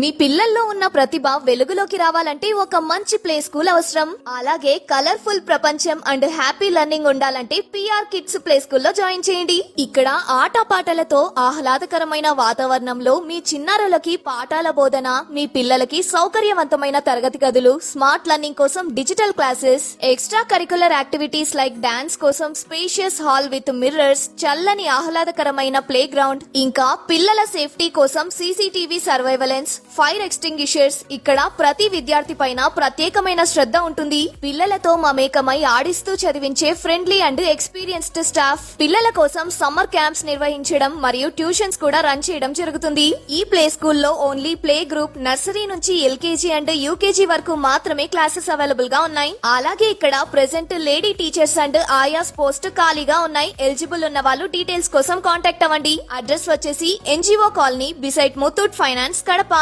మీ పిల్లల్లో ఉన్న ప్రతిభ వెలుగులోకి రావాలంటే ఒక మంచి ప్లే స్కూల్ అవసరం. అలాగే కలర్ఫుల్ ప్రపంచం అండ్ హ్యాపీ లెర్నింగ్ ఉండాలంటే పిఆర్ కిడ్స్ ప్లే స్కూల్లో జాయిన్ చేయండి. ఇక్కడ ఆటపాటలతో ఆహ్లాదకరమైన వాతావరణంలో మీ చిన్నారులకి పాఠాల బోధన, మీ పిల్లలకి సౌకర్యవంతమైన తరగతి గదులు, స్మార్ట్ లెర్నింగ్ కోసం digital classes, extra curricular activities like dance కోసం స్పేషియస్ హాల్ విత్ మిర్రర్స్, చల్లని ఆహ్లాదకరమైన ప్లే గ్రౌండ్, ఇంకా పిల్లల సేఫ్టీ కోసం సీసీటీవీ సర్వైవలెన్స్, ఫైర్ ఎక్స్టింగ్విషర్స్. ఇక్కడ ప్రతి విద్యార్థి పైన ప్రత్యేకమైన శ్రద్ధ ఉంటుంది. పిల్లలతో మమేకమై ఆడిస్తూ చదివించే ఫ్రెండ్లీ అండ్ ఎక్స్పీరియన్స్డ్ స్టాఫ్. పిల్లల కోసం సమ్మర్ క్యాంప్స్ నిర్వహించడం మరియు ట్యూషన్స్ కూడా రన్ చేయడం జరుగుతుంది. ఈ ప్లే స్కూల్లో ఓన్లీ ప్లే గ్రూప్, నర్సరీ నుంచి ఎల్కేజీ అండ్ యూకేజీ వరకు మాత్రమే క్లాసెస్ అవైలబుల్ గా ఉన్నాయి. అలాగే ఇక్కడ ప్రెసెంట్ లేడీ టీచర్స్ అండ్ ఆయాస్ పోస్ట్ ఖాళీగా ఉన్నాయి. ఎలిజిబుల్ ఉన్న వాళ్ళు డీటెయిల్స్ కోసం కాంటాక్ట్ అవ్వండి. అడ్రస్ వచ్చేసి NGO colony beside Muthoot finance, Kadapa.